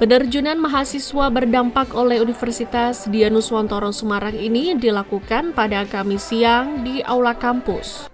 Penerjunan mahasiswa berdampak oleh Universitas Dianuswantoro Semarang ini dilakukan pada Kamis siang di Aula Kampus.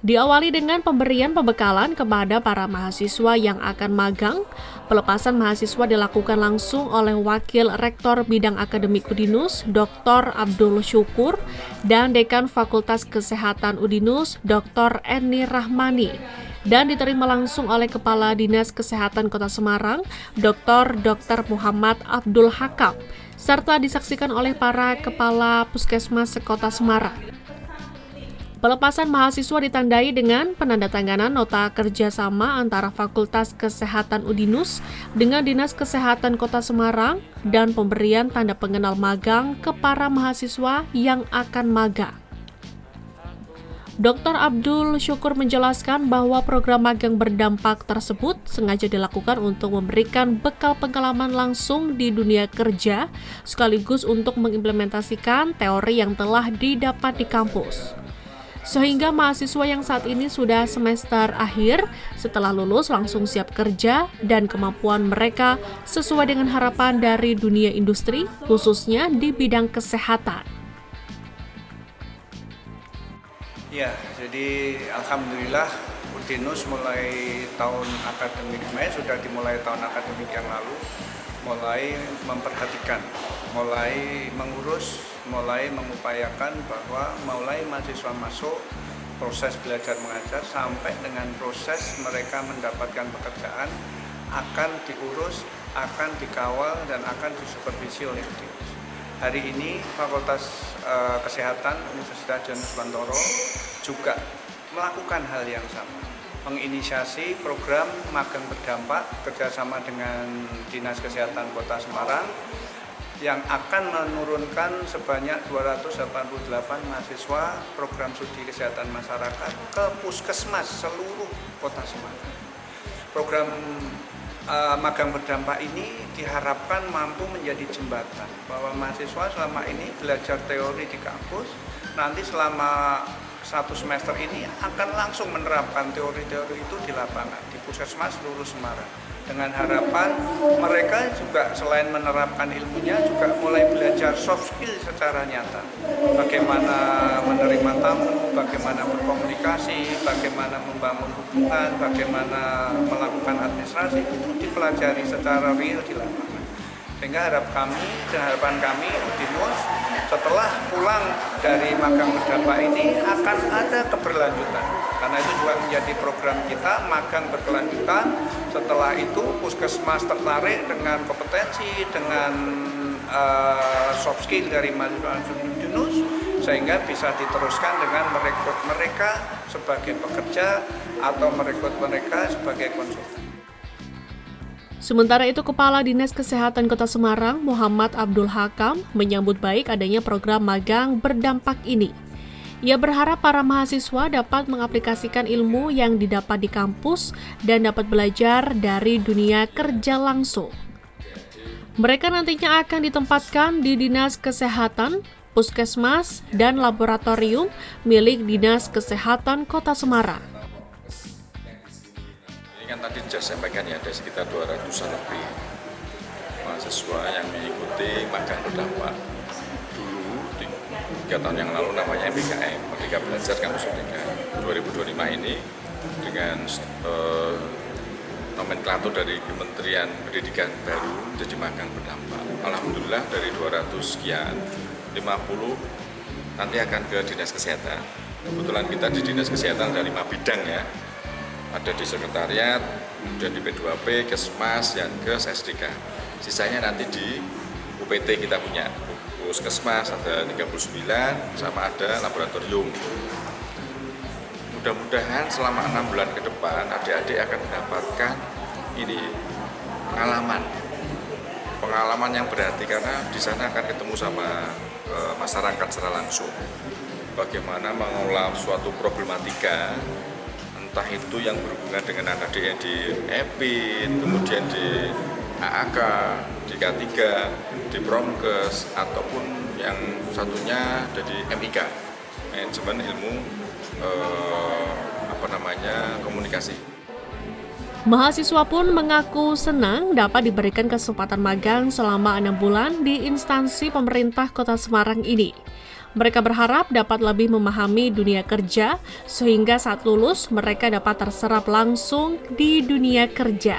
Diawali dengan pemberian pembekalan kepada para mahasiswa yang akan magang, pelepasan mahasiswa dilakukan langsung oleh Wakil Rektor Bidang Akademik Udinus, Dr. Abdul Syukur, dan Dekan Fakultas Kesehatan Udinus, Dr. Eni Rahmani, dan diterima langsung oleh Kepala Dinas Kesehatan Kota Semarang, Dr. Muhammad Abdul Hakam, serta disaksikan oleh para Kepala Puskesmas Kota Semarang. Pelepasan mahasiswa ditandai dengan penandatanganan nota kerjasama antara Fakultas Kesehatan Udinus dengan Dinas Kesehatan Kota Semarang dan pemberian tanda pengenal magang ke para mahasiswa yang akan magang. Dr. Abdul Syukur menjelaskan bahwa program magang berdampak tersebut sengaja dilakukan untuk memberikan bekal pengalaman langsung di dunia kerja, sekaligus untuk mengimplementasikan teori yang telah didapat di kampus. Sehingga mahasiswa yang saat ini sudah semester akhir, setelah lulus langsung siap kerja dan kemampuan mereka sesuai dengan harapan dari dunia industri, khususnya di bidang kesehatan. Ya, jadi alhamdulillah Udinus mulai tahun akademik sudah dimulai tahun akademik yang lalu, mulai memperhatikan, mulai mengurus, mulai mengupayakan bahwa mulai mahasiswa masuk, proses belajar mengajar sampai dengan proses mereka mendapatkan pekerjaan akan diurus, akan dikawal, dan akan disupervisi oleh Udinus. Hari ini Fakultas Kesehatan Universitas Dianuswantoro juga melakukan hal yang sama, menginisiasi program magang berdampak kerjasama dengan Dinas Kesehatan Kota Semarang yang akan menurunkan sebanyak 288 mahasiswa program studi kesehatan masyarakat ke puskesmas seluruh Kota Semarang. Program magang berdampak ini diharapkan mampu menjadi jembatan bahwa mahasiswa selama ini belajar teori di kampus, nanti selama 1 semester ini akan langsung menerapkan teori-teori itu di lapangan, di puskesmas seluruh Semarang. Dengan harapan mereka juga selain menerapkan ilmunya juga mulai belajar soft skill secara nyata. Bagaimana menerima tamu, bagaimana berkomunikasi, bagaimana membangun hubungan, bagaimana melakukan administrasi, itu dipelajari secara real di lapangan. Sehingga harapan kami Udinus setelah pulang dari magang berdampak ini akan ada keberlanjutan. Karena itu juga menjadi program kita, magang berkelanjutan. Setelah itu puskesmas tertarik dengan kompetensi, dengan soft skill dari mahasiswa Udinus, sehingga bisa diteruskan dengan merekrut mereka sebagai pekerja atau merekrut mereka sebagai konsultan. Sementara itu, Kepala Dinas Kesehatan Kota Semarang, Muhammad Abdul Hakam, menyambut baik adanya program magang berdampak ini. Ia berharap para mahasiswa dapat mengaplikasikan ilmu yang didapat di kampus dan dapat belajar dari dunia kerja langsung. Mereka nantinya akan ditempatkan di Dinas Kesehatan, Puskesmas, dan Laboratorium milik Dinas Kesehatan Kota Semarang. Kan tadi sudah sampaikan ya, ada sekitar 200-an lebih mahasiswa yang mengikuti magang berdampak. Dulu, 3 tahun yang lalu namanya MBKM, Merdeka Belajar Kampus Merdeka. 2025 ini dengan nomenklatur dari Kementerian Pendidikan baru menjadi magang berdampak. Alhamdulillah dari 200 sekian, 50 nanti akan ke Dinas Kesehatan. Kebetulan kita di Dinas Kesehatan ada 5 bidang ya. Ada di sekretariat, kemudian di P2P, Kesmas, dan ke SDK. Sisanya nanti di UPT kita punya, Puskesmas ada 39, sama ada laboratorium. Mudah-mudahan selama 6 bulan ke depan, adik-adik akan mendapatkan ini pengalaman yang berarti karena di sana akan ketemu sama masyarakat secara langsung. Bagaimana mengolah suatu problematika, entah itu yang berhubungan dengan anak-adik yang di EPIN, kemudian di AAK, di K3, di Promkes, ataupun yang satunya dari MIK, Manajemen Ilmu Komunikasi. Mahasiswa pun mengaku senang dapat diberikan kesempatan magang selama 6 bulan di instansi pemerintah Kota Semarang ini. Mereka berharap dapat lebih memahami dunia kerja, sehingga saat lulus mereka dapat terserap langsung di dunia kerja.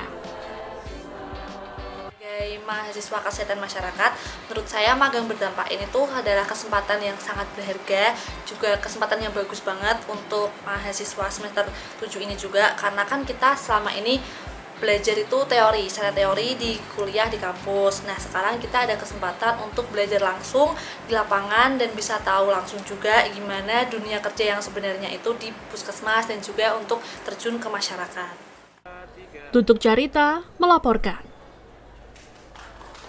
Sebagai mahasiswa kesehatan masyarakat, menurut saya magang berdampak ini tuh adalah kesempatan yang sangat berharga, juga kesempatan yang bagus banget untuk mahasiswa semester 7 ini juga, karena kan kita selama ini belajar itu teori, secara teori di kuliah di kampus. Nah, sekarang kita ada kesempatan untuk belajar langsung di lapangan dan bisa tahu langsung juga gimana dunia kerja yang sebenarnya itu di puskesmas dan juga untuk terjun ke masyarakat. Tutuk Carita melaporkan.